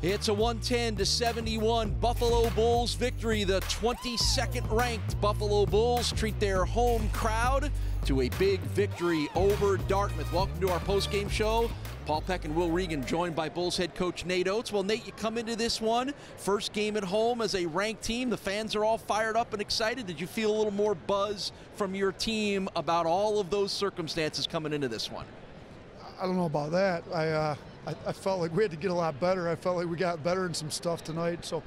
It's a 110-71 Buffalo Bulls victory. The 22nd ranked Buffalo Bulls treat their home crowd to a big victory over Dartmouth. Welcome to our post-game show. Paul Peck and Will Regan joined by Bulls head coach Nate Oates. Well, Nate, you come into this one, first game at home as a ranked team. The fans are all fired up and excited. Did you feel a little more buzz from your team about all of those circumstances coming into this one? I don't know about that. I felt like we had to get a lot better. I felt like we got better in some stuff tonight, so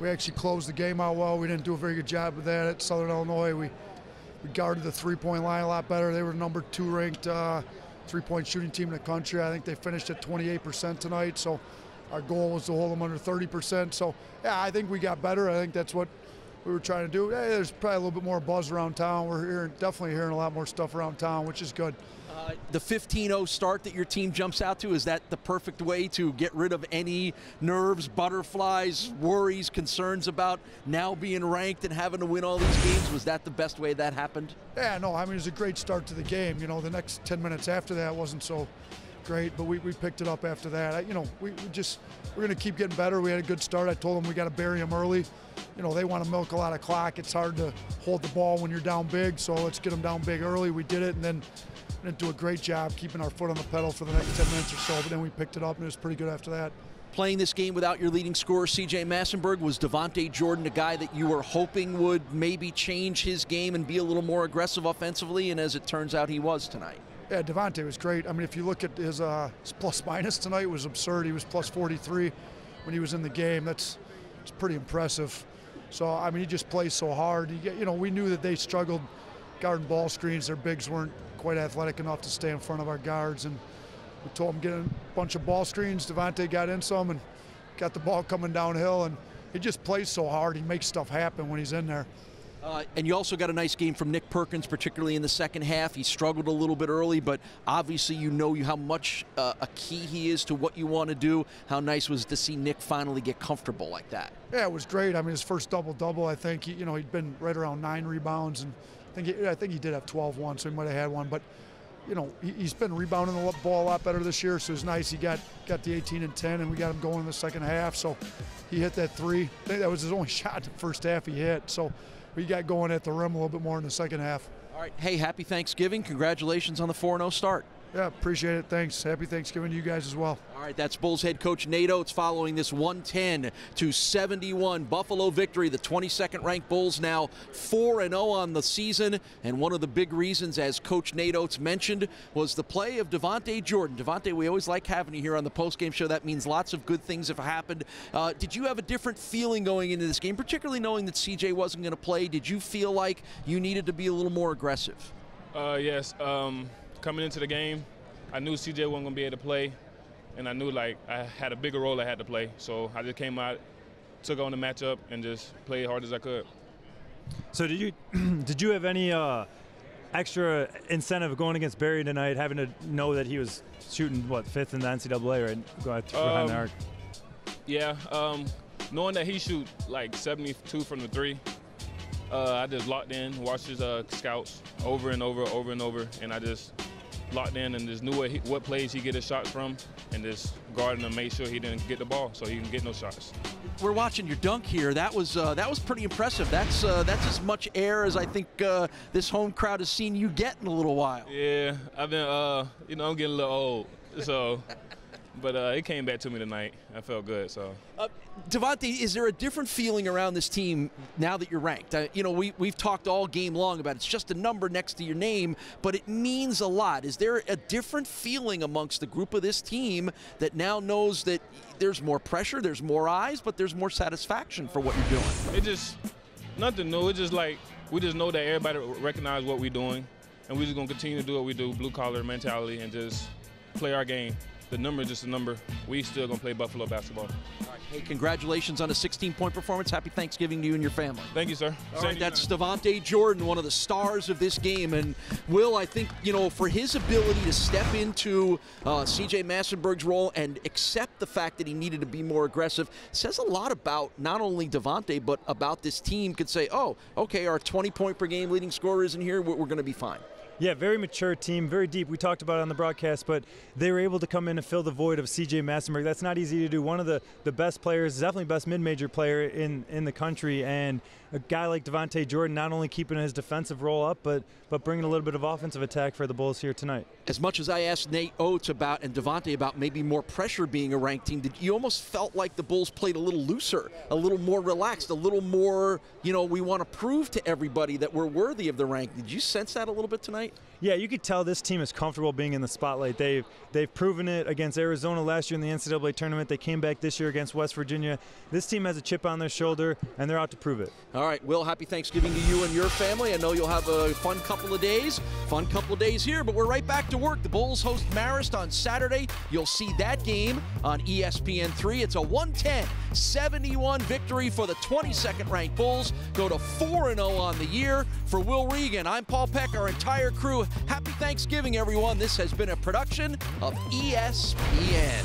we actually closed the game out well. We didn't do a very good job with that at Southern Illinois. We guarded the three-point line a lot better. They were number 2 ranked three-point shooting team in the country. I think they finished at 28% tonight, so our goal was to hold them under 30%. So, yeah, I think we got better. I think that's what we were trying to do. Hey, there's probably a little bit more buzz around town. We're definitely hearing a lot more stuff around town, which is good. The 15-0 start that your team jumps out to, is that the perfect way to get rid of any nerves, butterflies, worries, concerns about now being ranked and having to win all these games? Was that the best way that happened? Yeah, no, I mean, it was a great start to the game. You know, the next 10 minutes after that wasn't so great, but we picked it up after that. We're going to keep getting better. We had a good start. I told them we got to bury them early. You know, they want to milk a lot of clock. It's hard to hold the ball when you're down big, so let's get them down big early. We did it, and then we didn't do a great job keeping our foot on the pedal for the next 10 minutes or so, but then we picked it up, and it was pretty good after that. Playing this game without your leading scorer, C.J. Massenberg, was Devontae Jordan a guy that you were hoping would maybe change his game and be a little more aggressive offensively, and as it turns out, he was tonight? Yeah, Devontae was great. I mean, if you look at his plus-minus tonight, it was absurd. He was plus 43 when he was in the game. It's pretty impressive. So, I mean, he just plays so hard. We knew that they struggled guarding ball screens. Their bigs weren't quite athletic enough to stay in front of our guards, and we told them get a bunch of ball screens. Devontae got in some and got the ball coming downhill, and he just plays so hard. He makes stuff happen when he's in there. And you also got a nice game from Nick Perkins, particularly in the second half. He struggled a little bit early, but obviously you know how much a key he is to what you want to do. How nice was it to see Nick finally get comfortable like that? Yeah, it was great. I mean, his first double-double, I think, he'd been right around 9 rebounds, and I think he did have 12 once, so he might have had one. But, he's been rebounding the ball a lot better this year, so it was nice. He got the 18 and 10, and we got him going in the second half. So he hit that 3. I think that was his only shot in the first half he hit. So we got going at the rim a little bit more in the second half. All right. Hey, happy Thanksgiving. Congratulations on the 4-0 start. Yeah, appreciate it. Thanks. Happy Thanksgiving to you guys as well. All right, that's Bulls head coach Nate Oates following this 110-71 Buffalo victory. The 22nd ranked Bulls now 4-0 on the season, and one of the big reasons, as Coach Nate Oates mentioned, was the play of Devontae Jordan. Devontae, we always like having you here on the postgame show. That means lots of good things have happened. Did you have a different feeling going into this game, particularly knowing that CJ wasn't going to play? Did you feel like you needed to be a little more aggressive? Yes. Coming into the game, I knew CJ wasn't going to be able to play, and I knew I had a bigger role I had to play. So I just came out, took on the matchup, and just played hard as I could. So did you have any extra incentive going against Barry tonight, having to know that he was shooting, 5th in the NCAA, right? Going behind the arc. Yeah, knowing that he shoot 72 from the 3, I just locked in, watched his scouts over and over, and I just locked in and just knew what plays he get his shots from, and just guarding him, made sure he didn't get the ball so he can get no shots. We're watching your dunk here. That was pretty impressive. That's as much air as I think this home crowd has seen you get in a little while. Yeah, I've been I'm getting a little old, so. But it came back to me tonight. I felt good. So, Devontae, is there a different feeling around this team now that you're ranked? We've talked all game long about it's just a number next to your name, but it means a lot. Is there a different feeling amongst the group of this team that now knows that there's more pressure, there's more eyes, but there's more satisfaction for what you're doing? It just nothing new. It's just we just know that everybody recognize what we're doing, and we're just gonna continue to do what we do, blue collar mentality, and just play our game. The number is just a number. We still going to play Buffalo basketball. All right. Hey, congratulations on a 16-point performance. Happy Thanksgiving to you and your family. Thank you, sir. All right, that's Devontae Jordan, one of the stars of this game. And Will, I think, for his ability to step into C.J. Massenberg's role and accept the fact that he needed to be more aggressive says a lot about not only Devontae, but about this team. Could say, oh, okay, our 20-point per game leading scorer isn't here. We're going to be fine. Yeah, very mature team, very deep. We talked about it on the broadcast, but they were able to come in and fill the void of CJ Massenberg. That's not easy to do. One of the best players, definitely best mid-major player in the country, and a guy like Devontae Jordan not only keeping his defensive role up, but bringing a little bit of offensive attack for the Bulls here tonight. As much as I asked Nate Oates about and Devontae about maybe more pressure being a ranked team, you almost felt like the Bulls played a little looser, a little more relaxed, a little more, we want to prove to everybody that we're worthy of the rank. Did you sense that a little bit tonight? Yeah, you could tell this team is comfortable being in the spotlight. They've proven it against Arizona last year in the NCAA tournament. They came back this year against West Virginia. This team has a chip on their shoulder, and they're out to prove it. All right, Will, happy Thanksgiving to you and your family. I know you'll have a fun couple of days here, but we're right back to work. The Bulls host Marist on Saturday. You'll see that game on ESPN3. It's a 110-71 victory for the 22nd ranked Bulls. Go to 4-0 on the year. For Will Regan, I'm Paul Peck, our entire crew. Happy Thanksgiving, everyone. This has been a production of ESPN.